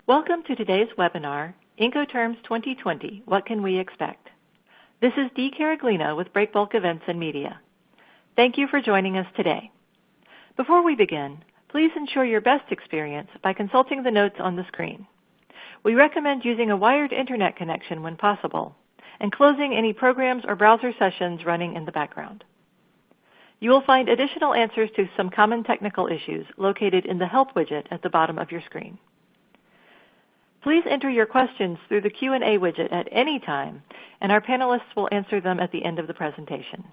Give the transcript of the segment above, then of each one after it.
Welcome to today's webinar, Incoterms 2020, What Can We Expect? This is Dee Caraglino with Breakbulk Events and Media. Thank you for joining us today. Before we begin, please ensure your best experience by consulting the notes on the screen. We recommend using a wired internet connection when possible, and closing any programs or browser sessions running in the background. You will find additional answers to some common technical issues located in the Help widget at the bottom of your screen. Please enter your questions through the Q&A widget at any time, and our panelists will answer them at the end of the presentation.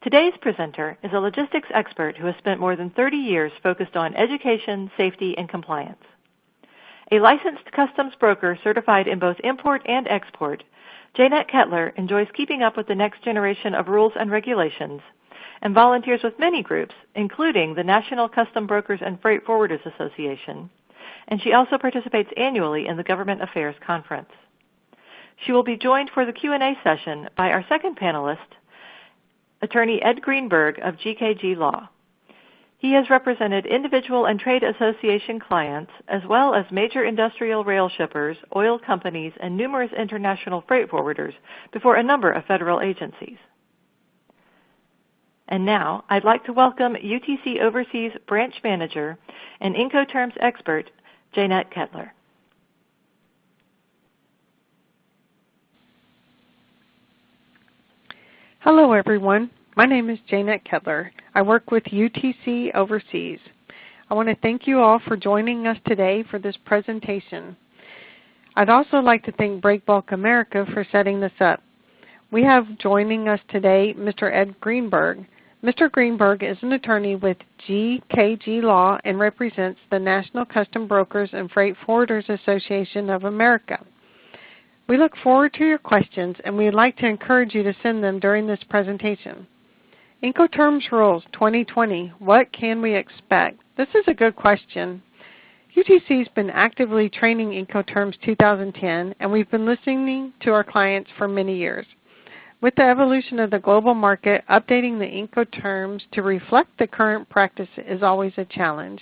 Today's presenter is a logistics expert who has spent more than 30 years focused on education, safety, and compliance. A licensed customs broker certified in both import and export, Janet Kettler enjoys keeping up with the next generation of rules and regulations and volunteers with many groups, including the National Custom Brokers and Freight Forwarders Association, and she also participates annually in the Government Affairs Conference. She will be joined for the Q&A session by our second panelist, Attorney Ed Greenberg of GKG Law. He has represented individual and trade association clients, as well as major industrial rail shippers, oil companies, and numerous international freight forwarders before a number of federal agencies. And now, I'd like to welcome UTC Overseas Branch Manager and Incoterms expert, Janet Kettler. Hello, everyone. My name is Janet Kettler. I work with UTC Overseas. I want to thank you all for joining us today for this presentation. I'd also like to thank Breakbulk America for setting this up. We have joining us today Mr. Ed Greenberg. Mr. Greenberg is an attorney with GKG Law and represents the National Custom Brokers and Freight Forwarders Association of America. We look forward to your questions, and we'd like to encourage you to send them during this presentation. Incoterms Rules 2020, what can we expect? This is a good question. UTC has been actively training Incoterms 2010, and we've been listening to our clients for many years. With the evolution of the global market, updating the Incoterms to reflect the current practice is always a challenge.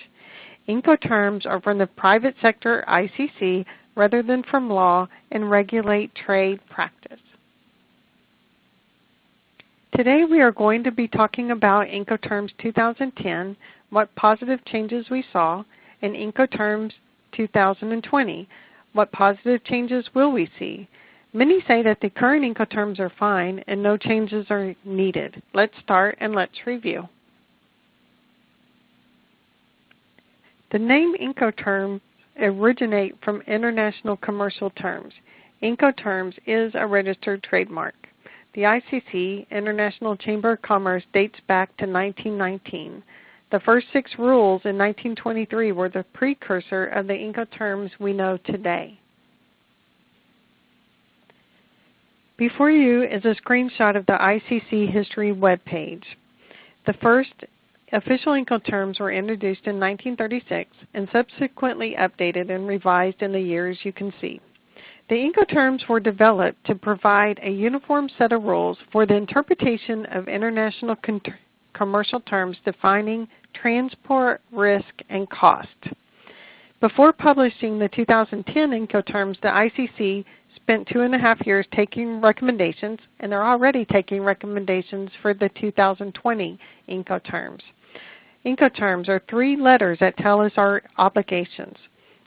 Incoterms are from the private sector ICC rather than from law and regulate trade practice. Today we are going to be talking about Incoterms 2010, what positive changes we saw, and Incoterms 2020, what positive changes will we see. Many say that the current Incoterms are fine and no changes are needed. Let's start and let's review. The name Incoterms originate from international commercial terms. Incoterms is a registered trademark. The ICC, International Chamber of Commerce, dates back to 1919. The first 6 rules in 1923 were the precursor of the Incoterms we know today. Before you is a screenshot of the ICC history webpage. The first official Incoterms were introduced in 1936 and subsequently updated and revised in the years you can see. The Incoterms were developed to provide a uniform set of rules for the interpretation of international commercial terms defining transport, risk, and cost. Before publishing the 2010 Incoterms, the ICC spent 2.5 years taking recommendations, and they're already taking recommendations for the 2020 Incoterms. Incoterms are 3 letters that tell us our obligations.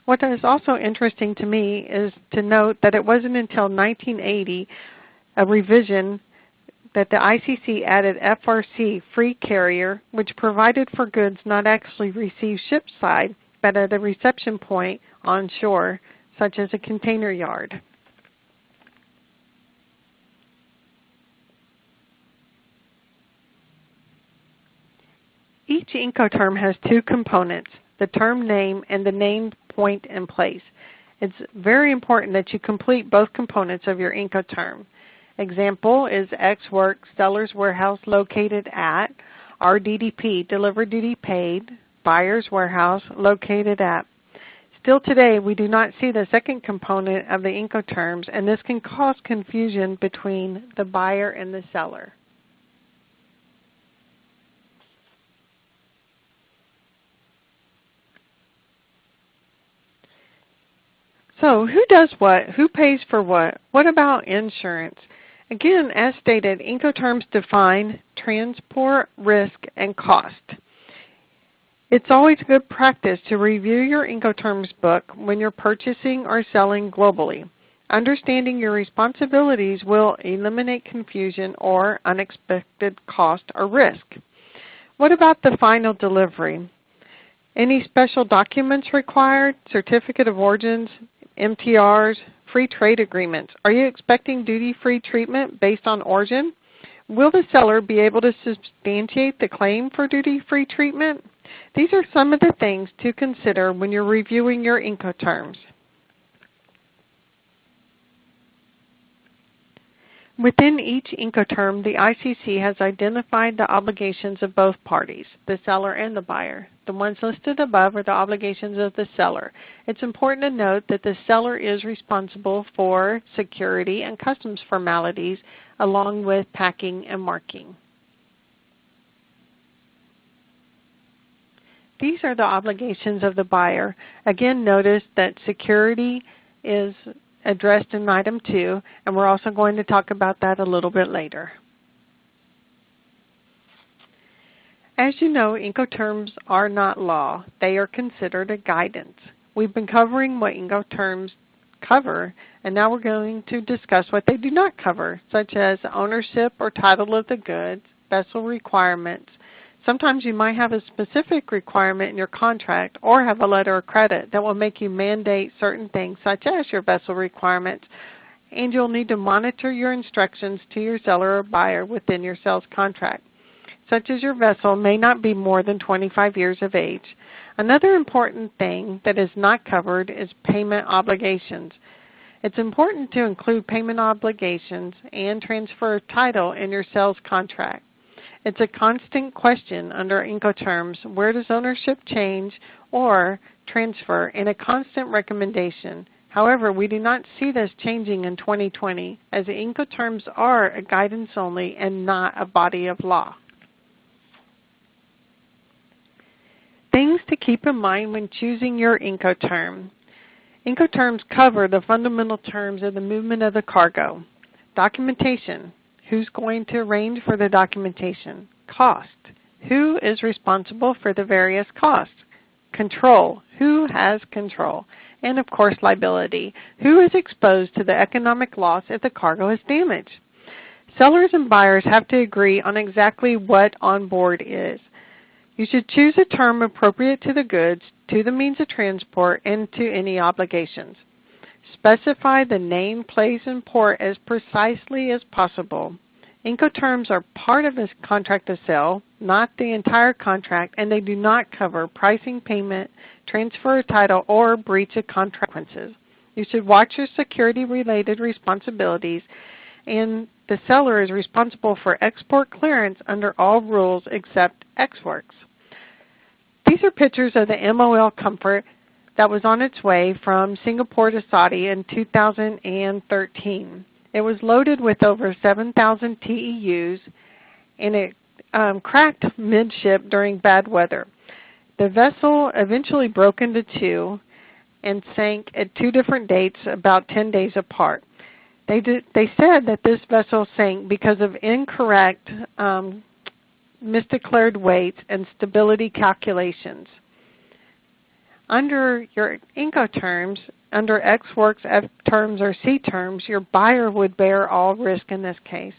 What is also interesting to me is to note that it wasn't until 1980, a revision, that the ICC added FRC, free carrier, which provided for goods not actually received shipside, but at a reception point on shore, such as a container yard. Each Incoterm has 2 components, the term name and the named point and place. It's very important that you complete both components of your Incoterm. Example is X work, seller's warehouse located at, RDDP, delivered duty paid, buyer's warehouse located at. Still today, we do not see the second component of the Incoterms, and this can cause confusion between the buyer and the seller. So who does what? Who pays for what? What about insurance? Again, as stated, Incoterms define transport, risk, and cost. It's always good practice to review your Incoterms book when you're purchasing or selling globally. Understanding your responsibilities will eliminate confusion or unexpected cost or risk. What about the final delivery? Any special documents required? Certificate of origins, MTRs, free trade agreements. Are you expecting duty-free treatment based on origin? Will the seller be able to substantiate the claim for duty-free treatment? These are some of the things to consider when you're reviewing your Incoterms. Within each Incoterm, the ICC has identified the obligations of both parties, the seller and the buyer. The ones listed above are the obligations of the seller. It's important to note that the seller is responsible for security and customs formalities along with packing and marking. These are the obligations of the buyer. Again, notice that security is addressed in Item 2, and we're also going to talk about that a little bit later. As you know, Incoterms are not law. They are considered a guidance. We've been covering what Incoterms cover, and now we're going to discuss what they do not cover, such as ownership or title of the goods, vessel requirements. Sometimes you might have a specific requirement in your contract or have a letter of credit that will make you mandate certain things, such as your vessel requirements, and you'll need to monitor your instructions to your seller or buyer within your sales contract, such as your vessel may not be more than 25 years of age. Another important thing that is not covered is payment obligations. It's important to include payment obligations and transfer of title in your sales contract. It's a constant question under Incoterms, where does ownership change or transfer, and a constant recommendation. However, we do not see this changing in 2020, as Incoterms are a guidance only and not a body of law. Things to keep in mind when choosing your Incoterm. Incoterms cover the fundamental terms of the movement of the cargo. Documentation. Who's going to arrange for the documentation? Cost. Who is responsible for the various costs? Control. Who has control? And of course, liability. Who is exposed to the economic loss if the cargo is damaged? Sellers and buyers have to agree on exactly what on board is. You should choose a term appropriate to the goods, to the means of transport, and to any obligations. Specify the name, place, and port as precisely as possible. Incoterms are part of a contract of sale, not the entire contract, and they do not cover pricing, payment, transfer of title, or breach of contract consequences. You should watch your security-related responsibilities, and the seller is responsible for export clearance under all rules except Ex-Works. These are pictures of the MOL Comfort that was on its way from Singapore to Saudi in 2013. It was loaded with over 7,000 TEUs, and it cracked midship during bad weather. The vessel eventually broke into two and sank at two different dates about 10 days apart. They said that this vessel sank because of incorrect misdeclared weights and stability calculations. Under your Incoterms, under Ex-Works, F-terms, or C-terms, your buyer would bear all risk in this case.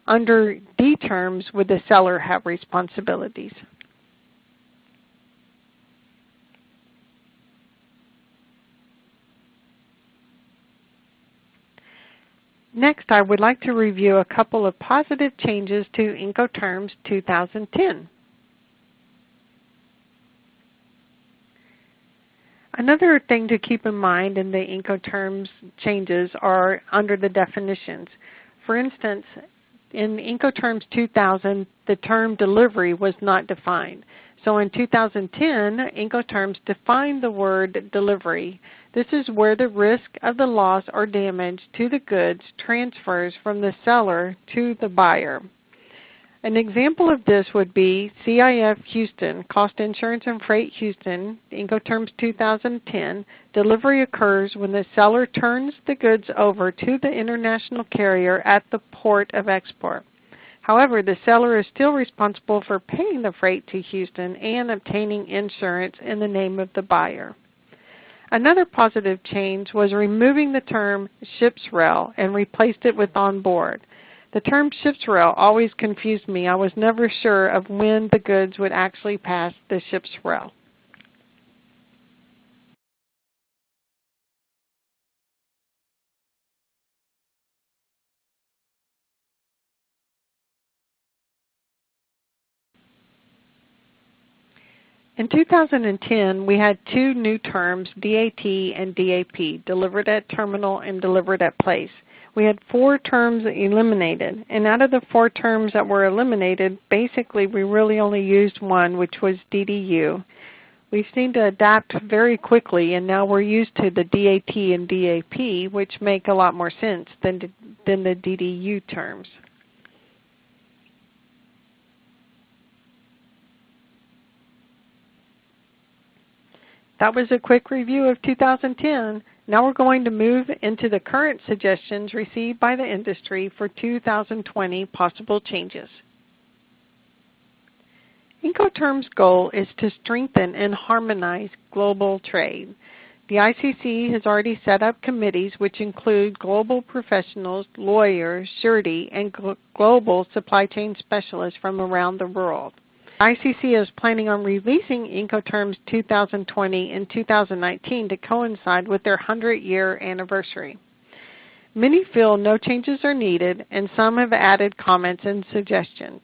Under D-terms, would the seller have responsibilities? Next, I would like to review a couple of positive changes to Incoterms 2010. Another thing to keep in mind in the Incoterms changes are under the definitions. For instance, in Incoterms 2000, the term delivery was not defined. So in 2010, Incoterms defined the word delivery. This is where the risk of the loss or damage to the goods transfers from the seller to the buyer. An example of this would be CIF Houston, Cost Insurance and Freight Houston, Incoterms 2010. Delivery occurs when the seller turns the goods over to the international carrier at the port of export. However, the seller is still responsible for paying the freight to Houston and obtaining insurance in the name of the buyer. Another positive change was removing the term ship's rail and replaced it with on board. The term ship's rail always confused me. I was never sure of when the goods would actually pass the ship's rail. In 2010, we had two new terms, DAT and DAP, delivered at terminal and delivered at place. We had 4 terms eliminated, and out of the 4 terms that were eliminated, basically we really only used one, which was DDU. We've seen to adapt very quickly, and now we're used to the DAT and DAP, which make a lot more sense than the DDU terms. That was a quick review of 2010. Now we're going to move into the current suggestions received by the industry for 2020 possible changes. Incoterms' goal is to strengthen and harmonize global trade. The ICC has already set up committees which include global professionals, lawyers, surety, and global supply chain specialists from around the world. ICC is planning on releasing Incoterms 2020 and 2019 to coincide with their 100-year anniversary. Many feel no changes are needed, and some have added comments and suggestions.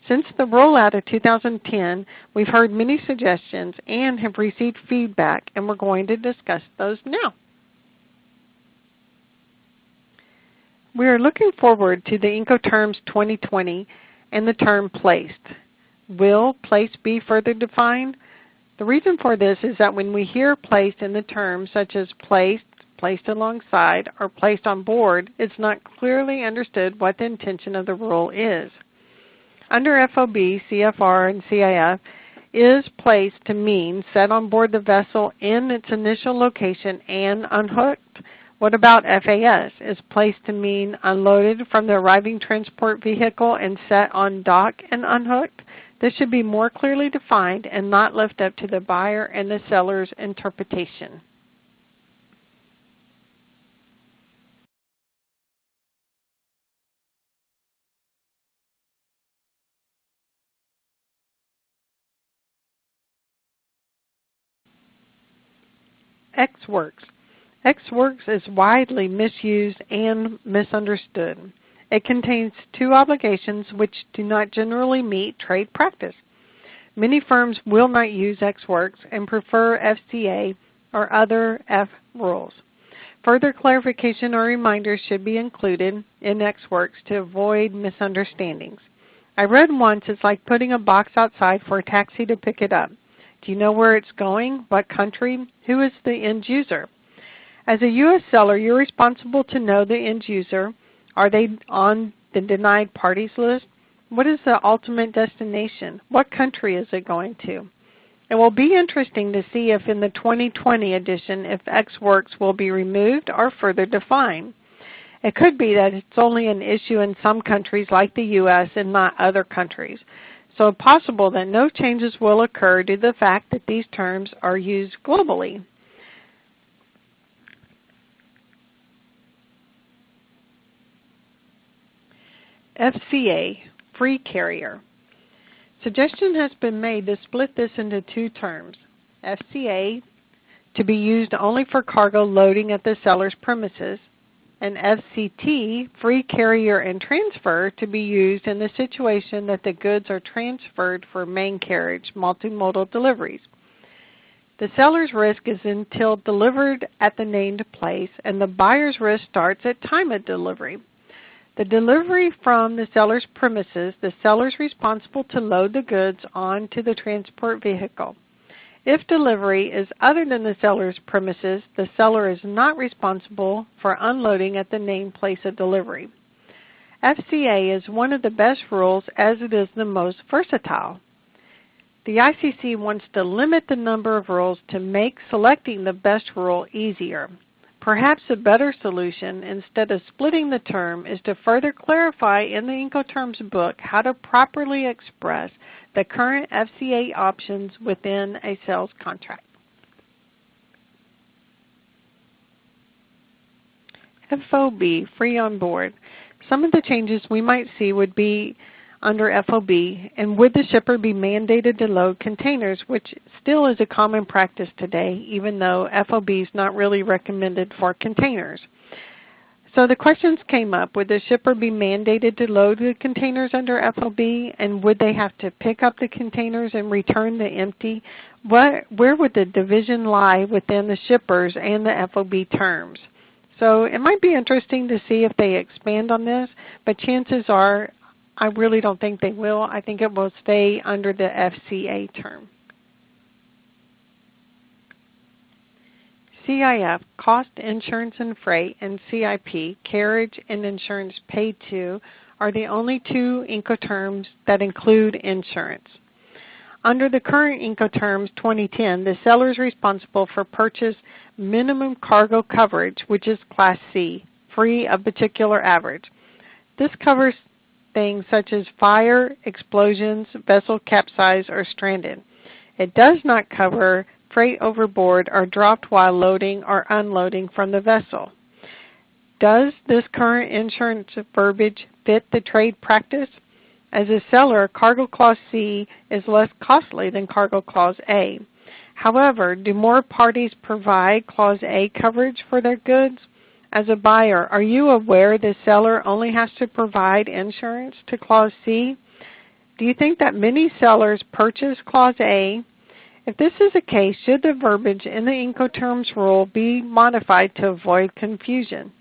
Since the rollout of 2010, we've heard many suggestions and have received feedback, and we're going to discuss those now. We are looking forward to the Incoterms 2020 and the term placed. Will place be further defined? The reason for this is that when we hear placed in the terms such as placed, placed alongside, or placed on board, it's not clearly understood what the intention of the rule is. Under FOB, CFR, and CIF, is placed to mean set on board the vessel in its initial location and unhooked? What about FAS? Is placed to mean unloaded from the arriving transport vehicle and set on dock and unhooked? This should be more clearly defined and not left up to the buyer and the seller's interpretation. Ex-works. Ex-works is widely misused and misunderstood. It contains 2 obligations which do not generally meet trade practice. Many firms will not use ex-works and prefer FCA or other F rules. Further clarification or reminders should be included in ex-works to avoid misunderstandings. I read once it's like putting a box outside for a taxi to pick it up. Do you know where it's going? What country? Who is the end user? As a U.S. seller, you're responsible to know the end user. Are they on the denied parties list? What is the ultimate destination? What country is it going to? It will be interesting to see if in the 2020 edition, if ex-works will be removed or further defined. It could be that it's only an issue in some countries like the U.S. and not other countries. So it's possible that no changes will occur due to the fact that these terms are used globally. FCA, free carrier. Suggestion has been made to split this into 2 terms. FCA, to be used only for cargo loading at the seller's premises, and FCT, free carrier and transfer, to be used in the situation that the goods are transferred for main carriage, multimodal deliveries. The seller's risk is until delivered at the named place, and the buyer's risk starts at time of delivery. The delivery from the seller's premises, the seller is responsible to load the goods onto the transport vehicle. If delivery is other than the seller's premises, the seller is not responsible for unloading at the named place of delivery. FCA is one of the best rules as it is the most versatile. The ICC wants to limit the number of rules to make selecting the best rule easier. Perhaps a better solution, instead of splitting the term, is to further clarify in the Incoterms book how to properly express the current FCA options within a sales contract. FOB, free on board. Some of the changes we might see would be under FOB, and would the shipper be mandated to load containers, which still is a common practice today, even though FOB is not really recommended for containers. So the questions came up, would the shipper be mandated to load the containers under FOB, and would they have to pick up the containers and return the empty? Where would the division lie within the shippers and the FOB terms? So it might be interesting to see if they expand on this, but chances are I really don't think they will. I think it will stay under the FCA term. CIF, cost, insurance, and freight, and CIP, carriage and insurance paid to, are the only two Incoterms that include insurance. Under the current Incoterms 2010, the seller is responsible for purchase minimum cargo coverage, which is Class C, free of particular average. This covers things such as fire, explosions, vessel capsize, or stranded. It does not cover freight overboard or dropped while loading or unloading from the vessel. Does this current insurance verbiage fit the trade practice? As a seller, Cargo Clause C is less costly than Cargo Clause A. However, do more parties provide Clause A coverage for their goods? As a buyer, are you aware the seller only has to provide insurance to Clause C? Do you think that many sellers purchase Clause A? If this is the case, should the verbiage in the Incoterms rule be modified to avoid confusion?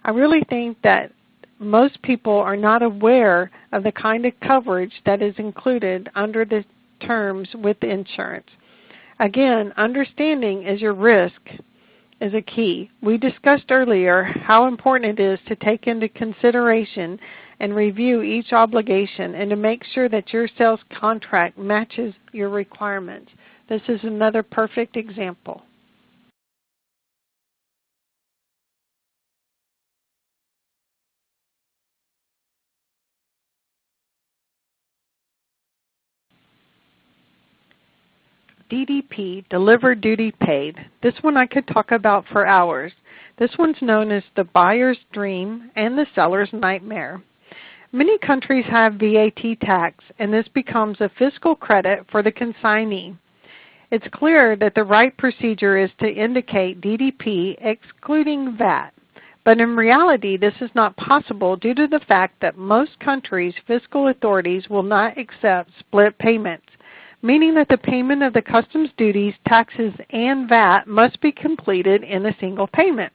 I really think that most people are not aware of the kind of coverage that is included under the terms with insurance. Again, understanding is your risk is a key. We discussed earlier how important it is to take into consideration and review each obligation and to make sure that your sales contract matches your requirements. This is another perfect example. DDP, Delivered Duty Paid. This one I could talk about for hours. This one's known as the buyer's dream and the seller's nightmare. Many countries have VAT tax, and this becomes a fiscal credit for the consignee. It's clear that the right procedure is to indicate DDP excluding VAT. But in reality, this is not possible due to the fact that most countries' fiscal authorities will not accept split payments, meaning that the payment of the customs duties, taxes, and VAT must be completed in a single payment.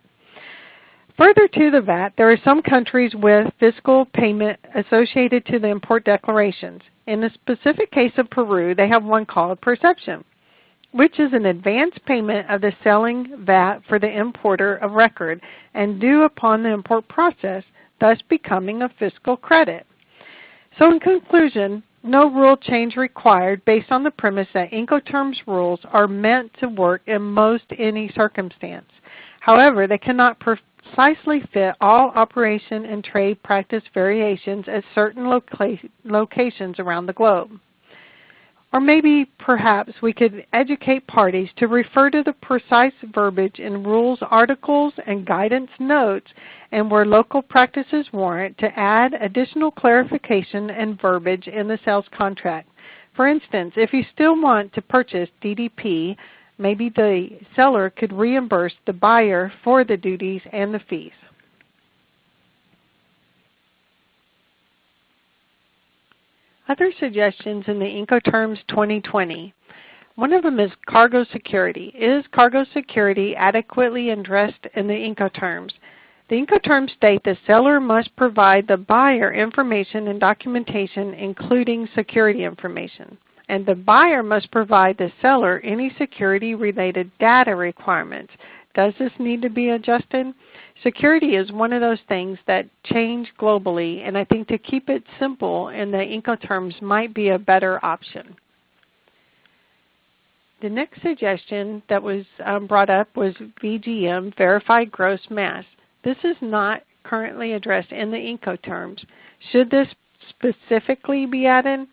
Further to the VAT, there are some countries with fiscal payment associated to the import declarations. In the specific case of Peru, they have one called perception, which is an advance payment of the selling VAT for the importer of record and due upon the import process, thus becoming a fiscal credit. So in conclusion, no rule change required based on the premise that Incoterms rules are meant to work in most any circumstance. However, they cannot precisely fit all operation and trade practice variations at certain locations around the globe. Or maybe, perhaps, we could educate parties to refer to the precise verbiage in rules articles and guidance notes, and where local practices warrant, to add additional clarification and verbiage in the sales contract. For instance, if you still want to purchase DDP, maybe the seller could reimburse the buyer for the duties and the fees. Other suggestions in the Incoterms 2020. One of them is cargo security. Is cargo security adequately addressed in the Incoterms? The Incoterms state the seller must provide the buyer information and documentation, including security information, and the buyer must provide the seller any security-related data requirements. Does this need to be adjusted? Security is one of those things that change globally, and I think to keep it simple in the Incoterms might be a better option. The next suggestion that was brought up was VGM, Verified Gross Mass. This is not currently addressed in the Incoterms. Should this specifically be added?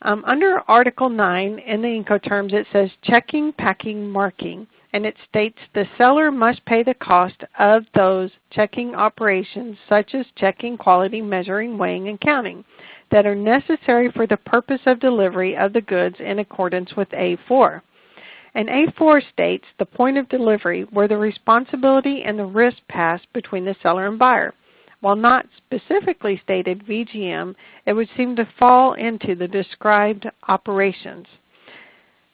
Under Article 9 in the Incoterms, it says checking, packing, marking, and it states the seller must pay the cost of those checking operations, such as checking, quality, measuring, weighing, and counting, that are necessary for the purpose of delivery of the goods in accordance with A4. And A4 states the point of delivery where the responsibility and the risk pass between the seller and buyer. While not specifically stated VGM, it would seem to fall into the described operations.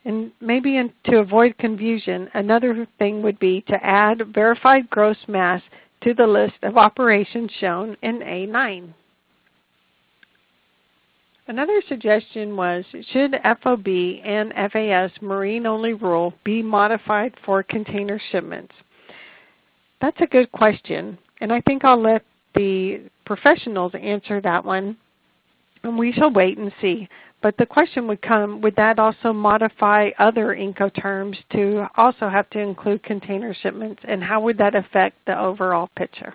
And maybe to avoid confusion, another thing would be to add verified gross mass to the list of operations shown in A9. Another suggestion was, should FOB and FAS marine-only rule be modified for container shipments? That's a good question, and I think I'll let the professionals answer that one, and we shall wait and see. But the question would come, would that also modify other Incoterms to also have to include container shipments, and how would that affect the overall picture?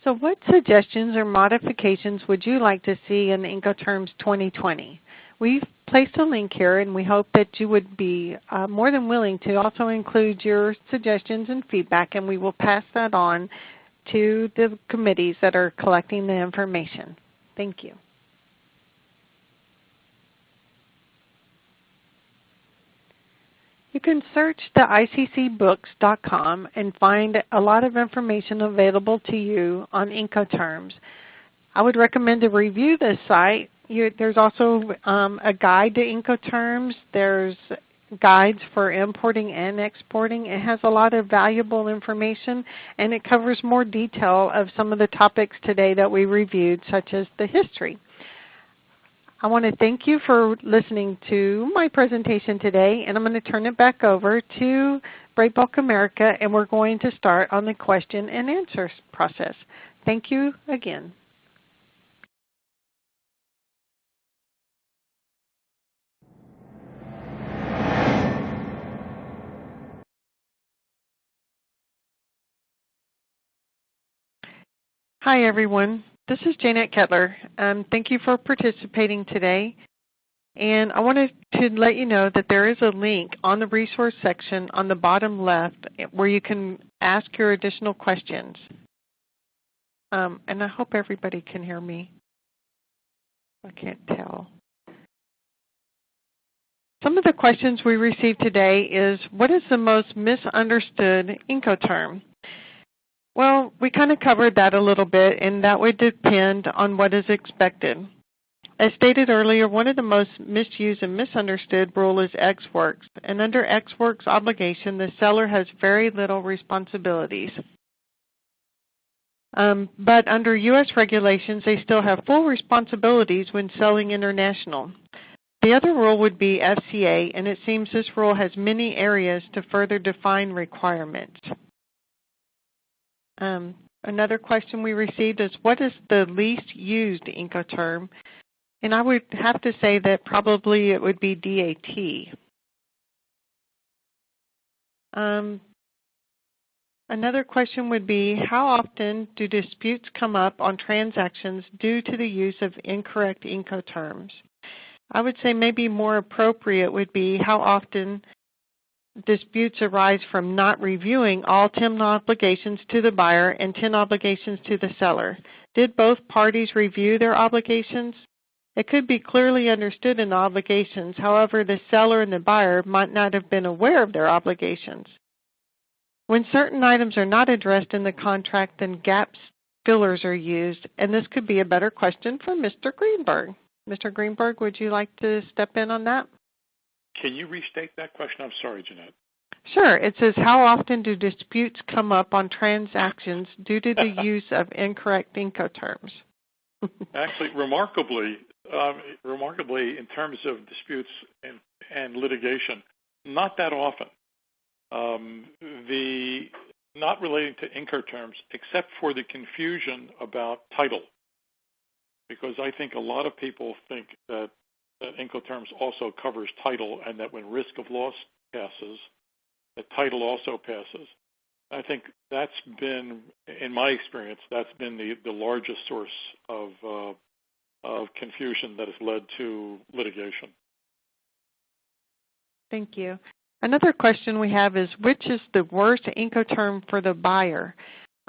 So what suggestions or modifications would you like to see in Incoterms 2020? We've placed a link here, and we hope that you would be more than willing to also include your suggestions and feedback, and we will pass that on to the committees that are collecting the information. Thank you. You can search the ICCbooks.com and find a lot of information available to you on Incoterms. I would recommend to review this site. There's also a guide to Incoterms. There's guides for importing and exporting. It has a lot of valuable information, and it covers more detail of some of the topics today that we reviewed, such as the history. I want to thank you for listening to my presentation today, and I'm going to turn it back over to Breakbulk America, and we're going to start on the question and answer process. Thank you again. Hi, everyone. This is Janet Kettler. Thank you for participating today. And I wanted to let you know that there is a link on the resource section on the bottom left where you can ask your additional questions. And I hope everybody can hear me. I can't tell. Some of the questions we received today is, what is the most misunderstood Incoterm? Well, we kind of covered that a little bit, and that would depend on what is expected. As stated earlier, one of the most misused and misunderstood rule is ex works, and under ex works obligation, the seller has very little responsibilities. But under U.S. regulations, they still have full responsibilities when selling international. The other rule would be FCA, and it seems this rule has many areas to further define requirements. Another question we received is, what is the least used Incoterm? And I would have to say that probably it would be DAT. Another question would be, how often do disputes come up on transactions due to the use of incorrect Incoterms? I would say maybe more appropriate would be, how often disputes arise from not reviewing all 10 obligations to the buyer and 10 obligations to the seller. Did both parties review their obligations? It could be clearly understood in the obligations. However, the seller and the buyer might not have been aware of their obligations. When certain items are not addressed in the contract, then gap fillers are used, and this could be a better question for Mr. Greenberg. Mr. Greenberg, would you like to step in on that? Can you restate that question? I'm sorry, Jeanette. Sure. It says, how often do disputes come up on transactions due to the use of incorrect Incoterms? Actually, remarkably, in terms of disputes and litigation, not that often. The not relating to Incoterms, except for the confusion about title, because I think a lot of people think that Incoterms also covers title, and that when risk of loss passes, that title also passes. I think that's been, in my experience, that's been the largest source of confusion that has led to litigation. Thank you. Another question we have is, which is the worst Incoterm for the buyer?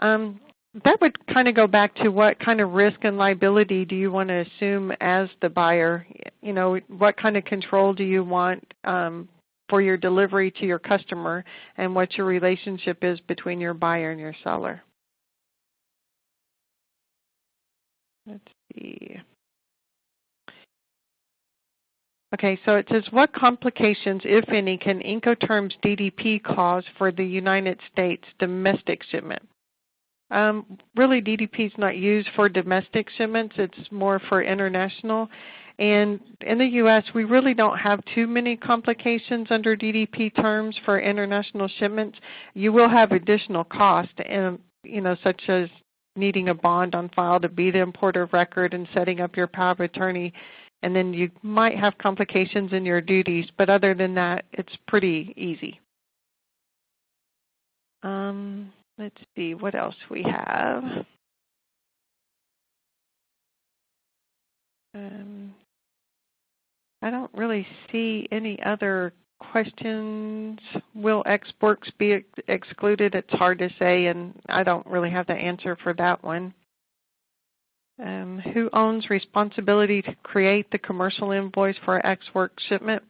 That would kind of go back to what kind of risk and liability do you want to assume as the buyer? You know, what kind of control do you want for your delivery to your customer, and what your relationship is between your buyer and your seller? Let's see. Okay, so it says, what complications, if any, can Incoterms DDP cause for the United States domestic shipment? Really, DDP is not used for domestic shipments. It's more for international. And in the U.S., we really don't have too many complications under DDP terms for international shipments. You will have additional cost, and such as needing a bond on file to be the importer of record and setting up your power of attorney. And then you might have complications in your duties, but other than that, it's pretty easy. Let's see what else we have. I don't really see any other questions. Will exports be excluded? It's hard to say, and I don't really have the answer for that one. Who owns responsibility to create the commercial invoice for ex-work shipment?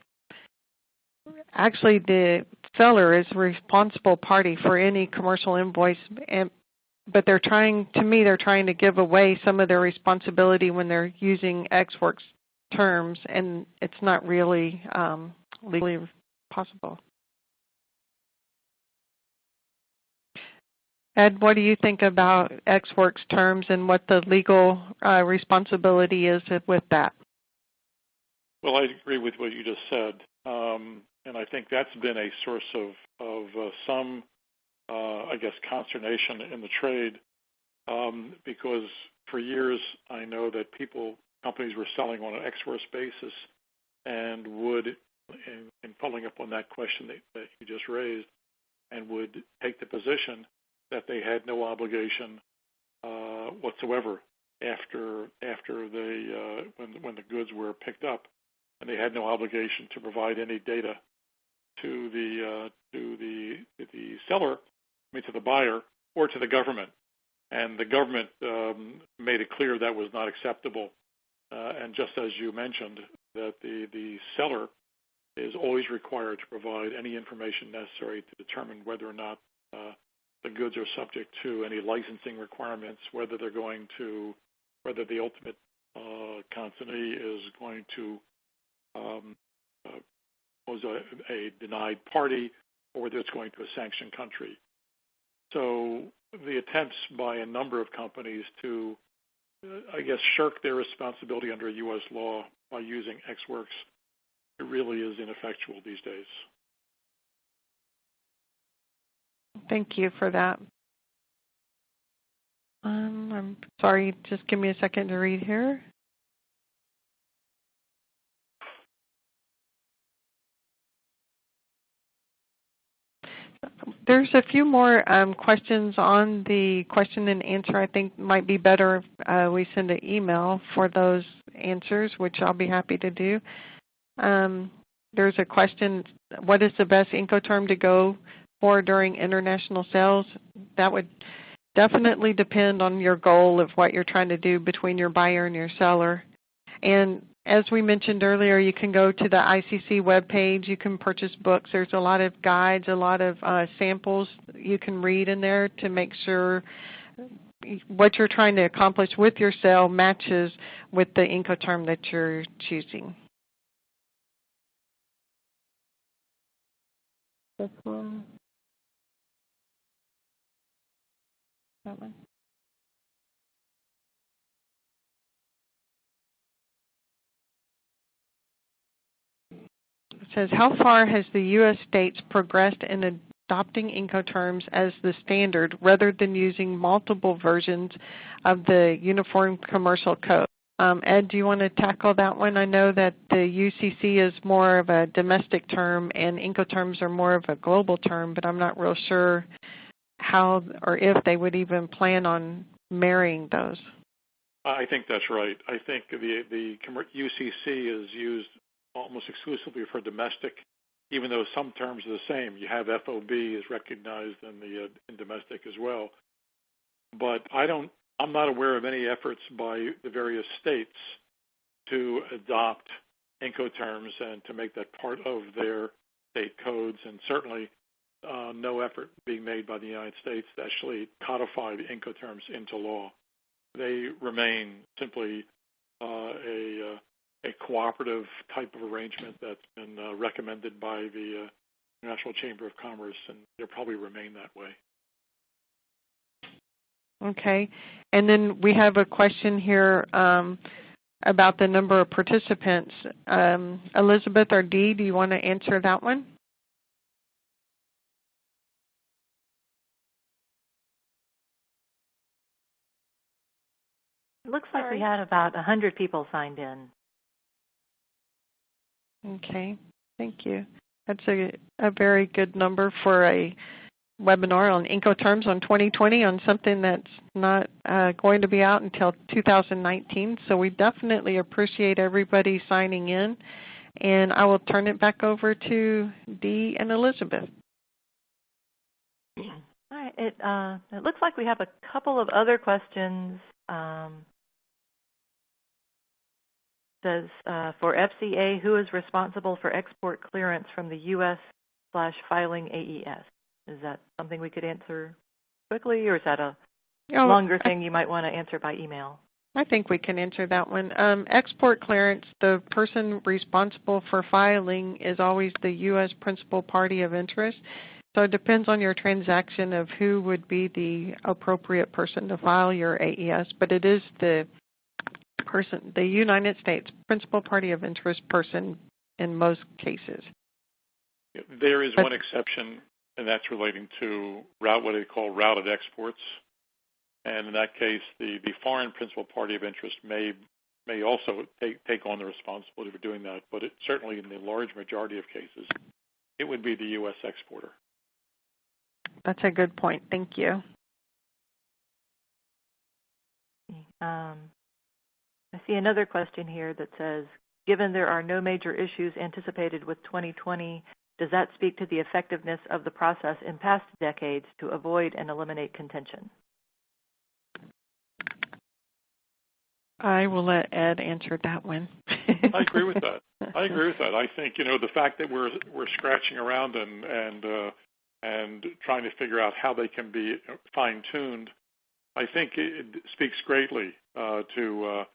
Actually, the seller is a responsible party for any commercial invoice, but they're trying to give away some of their responsibility when they're using ex-work terms, and it's not really legally possible. Ed, what do you think about ex-works terms and what the legal responsibility is with that? Well, I agree with what you just said, and I think that's been a source of some, I guess, consternation in the trade, because for years I know that companies were selling on an ex-works basis, and would, in following up on that question that you just raised, and would take the position that they had no obligation whatsoever after they when the goods were picked up, and they had no obligation to provide any data to the seller, to the buyer, or to the government. And the government made it clear that was not acceptable. And just as you mentioned, that the seller is always required to provide any information necessary to determine whether or not the goods are subject to any licensing requirements, whether the ultimate consignee is going to pose a denied party, or whether it's going to a sanctioned country. So the attempts by a number of companies to, I guess, shirk their responsibility under U.S. law by using ex-works, it really is ineffectual these days. Thank you for that. I'm sorry, just give me a second to read here. There's a few more questions on the question and answer. I think might be better if we send an email for those answers, which I'll be happy to do. There's a question, what is the best Incoterm to go for during international sales? That would definitely depend on your goal of what you're trying to do between your buyer and your seller. And as we mentioned earlier, you can go to the ICC webpage. You can purchase books. There's a lot of guides, a lot of samples you can read in there to make sure what you're trying to accomplish with your sale matches with the Incoterm that you're choosing. This one. That one. It says, how far has the U.S. states progressed in adopting Incoterms as the standard rather than using multiple versions of the Uniform Commercial Code. Ed, do you want to tackle that one? I know that the UCC is more of a domestic term and Incoterms are more of a global term, but I'm not real sure how or if they would even plan on marrying those. I think that's right. I think the UCC is used almost exclusively for domestic, even though some terms are the same. You have FOB is recognized in domestic as well. But I'm not aware of any efforts by the various states to adopt Incoterms and to make that part of their state codes, and certainly no effort being made by the United States to actually codify the Incoterms into law. They remain simply a cooperative type of arrangement that's been recommended by the National Chamber of Commerce, and they'll probably remain that way. Okay. And then we have a question here about the number of participants. Elizabeth or Dee, do you want to answer that one? It looks like we had about 100 people signed in. Okay, thank you. That's a very good number for a webinar on Incoterms on 2020 on something that's not going to be out until 2019. So we definitely appreciate everybody signing in. And I will turn it back over to Dee and Elizabeth. All right. It looks like we have a couple of other questions. Says, for FCA, who is responsible for export clearance from the U.S./filing AES? Is that something we could answer quickly, or is that a longer thing you might want to answer by email? I think we can answer that one. Export clearance, the person responsible for filing is always the U.S. principal party of interest. So it depends on your transaction of who would be the appropriate person to file your AES, but it is the person, the United States principal party of interest person in most cases. There is one exception, and that's relating to what they call routed exports. And in that case, the foreign principal party of interest may also take on the responsibility for doing that, but certainly in the large majority of cases, it would be the U.S. exporter. That's a good point. Thank you. I see another question here that says, given there are no major issues anticipated with 2020, does that speak to the effectiveness of the process in past decades to avoid and eliminate contention? I will let Ed answer that one. I agree with that. I think, the fact that we're scratching around and trying to figure out how they can be fine-tuned, I think it speaks greatly to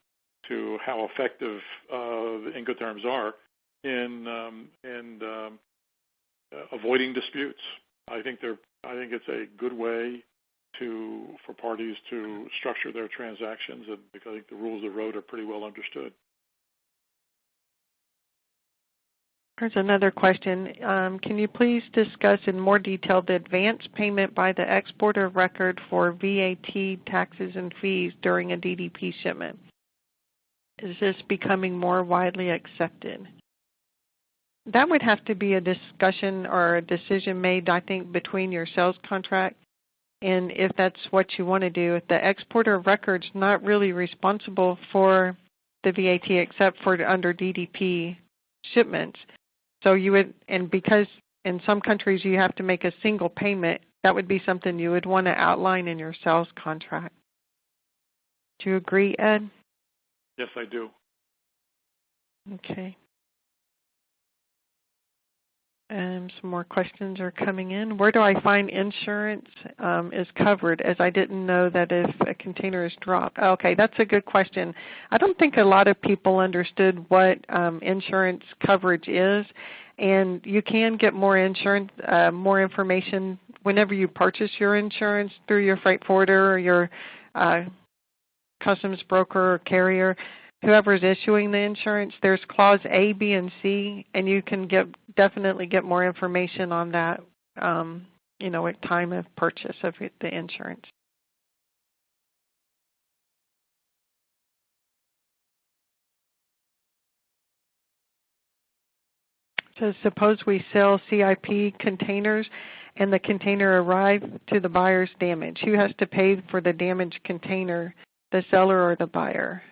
how effective the Incoterms are in avoiding disputes. I think it's a good way for parties to structure their transactions, and because I think the rules of the road are pretty well understood. Here's another question. Can you please discuss in more detail the advance payment by the exporter of record for VAT, taxes, and fees during a DDP shipment? Is this becoming more widely accepted? That would have to be a discussion or a decision made, I think, between your sales contract and if that's what you want to do. If the exporter of record's not really responsible for the VAT except for under DDP shipments, so you would, and because in some countries you have to make a single payment, that would be something you would want to outline in your sales contract. Do you agree, Ed? Yes, I do. Okay. Some more questions are coming in. Where do I find insurance is covered, as I didn't know that if a container is dropped? Okay, that's a good question. I don't think a lot of people understood what insurance coverage is, and you can get more insurance, more information whenever you purchase your insurance through your freight forwarder or your customs broker or carrier. Whoever is issuing the insurance, there's clause A, B, and C, and you can definitely get more information on that at time of purchase of the insurance. So suppose we sell CIP containers and the container arrives to the buyer's damage. Who has to pay for the damaged container, the seller or the buyer?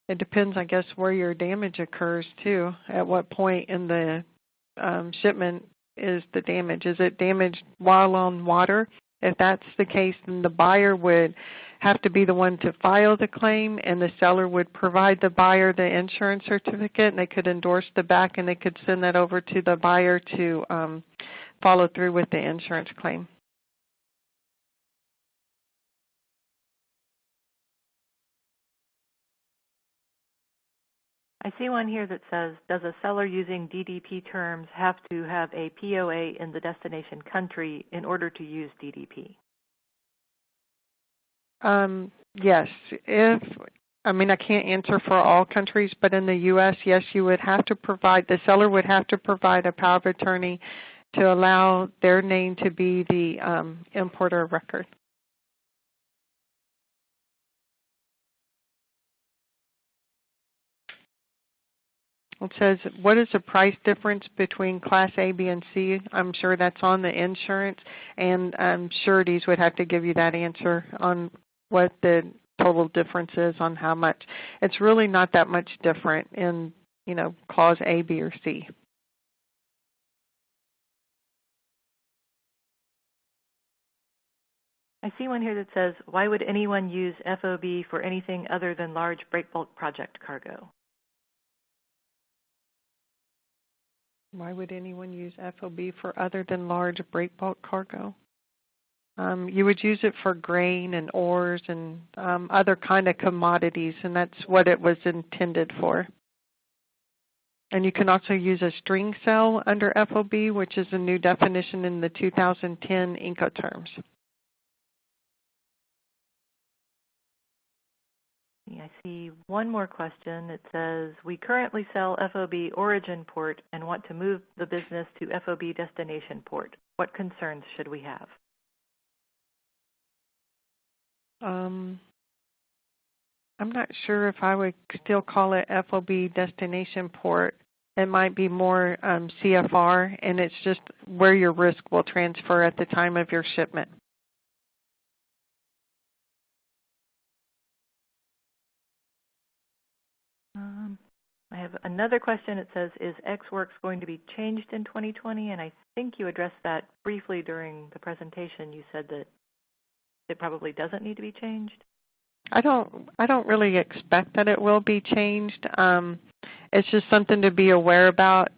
It depends, I guess, where your damage occurs, too. At what point in the shipment is the damage? Is it damaged while on water? If that's the case, then the buyer would have to be the one to file the claim, and the seller would provide the buyer the insurance certificate, and they could endorse the back, and they could send that over to the buyer to follow through with the insurance claim. I see one here that says, does a seller using DDP terms have to have a POA in the destination country in order to use DDP? Yes. I can't answer for all countries, but in the U.S., yes, you would have to provide, the seller would have to provide a power of attorney to allow their name to be the importer of record. It says, what is the price difference between Class A, B, and C? I'm sure that's on the insurance, and sureties would have to give you that answer on what the total difference is on how much. It's really not that much different in, Clause A, B, or C. I see one here that says, why would anyone use FOB for anything other than large breakbulk project cargo? Why would anyone use FOB for other than large breakbulk cargo? You would use it for grain and ores and other kind of commodities, and that's what it was intended for. And you can also use a string cell under FOB, which is a new definition in the 2010 Incoterms. I see one more question. It says, we currently sell FOB origin port and want to move the business to FOB destination port. What concerns should we have? I'm not sure if I would still call it FOB destination port. It might be more CFR, and it's just where your risk will transfer at the time of your shipment. I have another question. It says, is X-Works going to be changed in 2020? And I think you addressed that briefly during the presentation. You said that it probably doesn't need to be changed. I don't really expect that it will be changed. It's just something to be aware about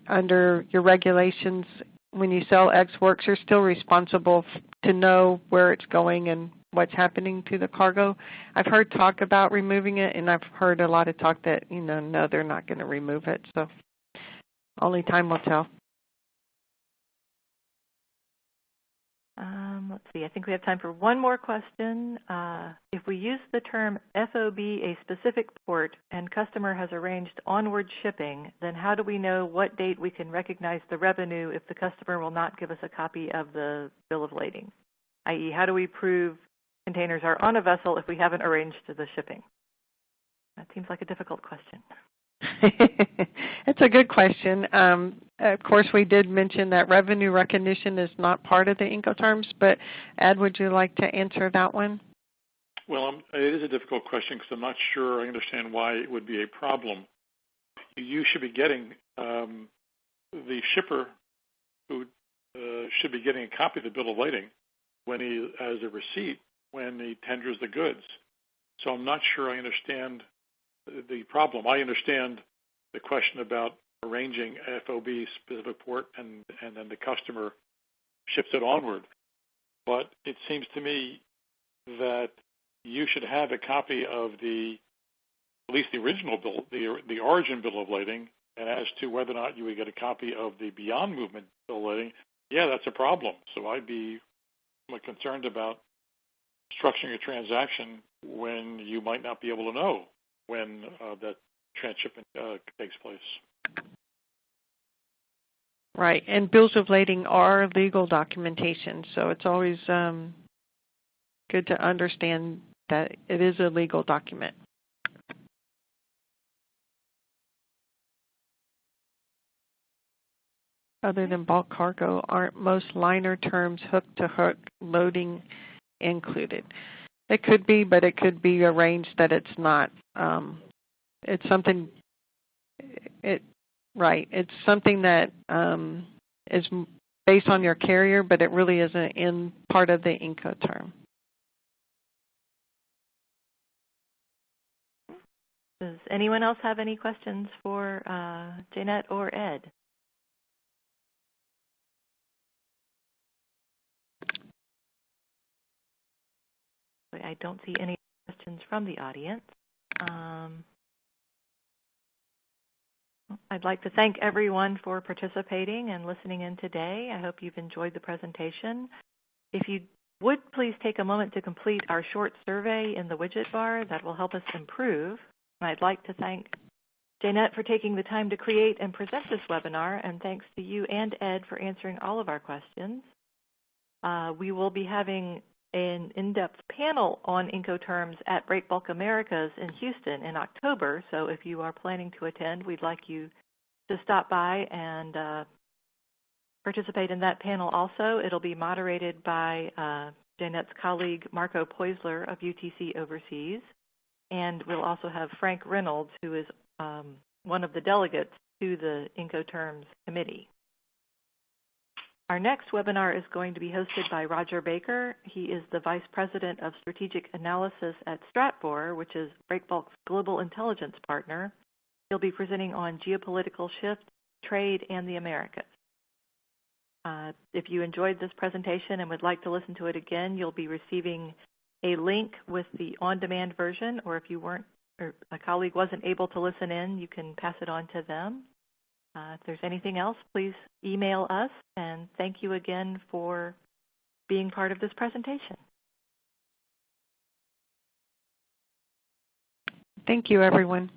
under your regulations. When you sell X-Works, you're still responsible to know where it's going and what's happening to the cargo. I've heard talk about removing it, and I've heard a lot of talk that, no, they're not going to remove it. So only time will tell. Let's see. I think we have time for one more question. If we use the term FOB a specific port and customer has arranged onward shipping, then how do we know what date we can recognize the revenue if the customer will not give us a copy of the bill of lading? I.e., how do we prove containers are on a vessel if we haven't arranged the shipping? That seems like a difficult question. It's a good question. Of course, we did mention that revenue recognition is not part of the Incoterms, but Ed, would you like to answer that one? Well, it is a difficult question because I'm not sure I understand why it would be a problem. You should be getting, the shipper who should be getting a copy of the bill of lading as a receipt when he tenders the goods. So I'm not sure I understand the problem. I understand the question about arranging FOB specific port and then the customer ships it onward. But it seems to me that you should have a copy of at least the original bill, the origin bill of lading, and as to whether or not you would get a copy of the beyond movement bill of lading, yeah, that's a problem. So I'd be somewhat concerned about structuring a transaction when you might not be able to know when that transshipment takes place. Right, and bills of lading are legal documentation, so it's always good to understand that it is a legal document. Other than bulk cargo, aren't most liner terms hook-to-hook loading included? It could be, but it could be arranged that it's not. It's something. It's something that is based on your carrier, but it really isn't in part of the Incoterm. Does anyone else have any questions for Jeanette or Ed? I don't see any questions from the audience. I'd like to thank everyone for participating and listening in today. I hope you've enjoyed the presentation. If you would please take a moment to complete our short survey in the widget bar, that will help us improve. And I'd like to thank Jeanette for taking the time to create and present this webinar, and thanks to you and Ed for answering all of our questions. We will be having an in-depth panel on Incoterms at Breakbulk Americas in Houston in October. So if you are planning to attend, we'd like you to stop by and participate in that panel also. It'll be moderated by Jeanette's colleague Marco Poisler of UTC Overseas. And we'll also have Frank Reynolds, who is one of the delegates to the Incoterms committee. Our next webinar is going to be hosted by Roger Baker. He is the Vice President of Strategic Analysis at Stratfor, which is Breakbulk's global intelligence partner. He'll be presenting on geopolitical shifts, trade, and the Americas. If you enjoyed this presentation and would like to listen to it again, you'll be receiving a link with the on-demand version, or if you weren't, or a colleague wasn't able to listen in, you can pass it on to them. If there's anything else, please email us, and thank you again for being part of this presentation. Thank you, everyone.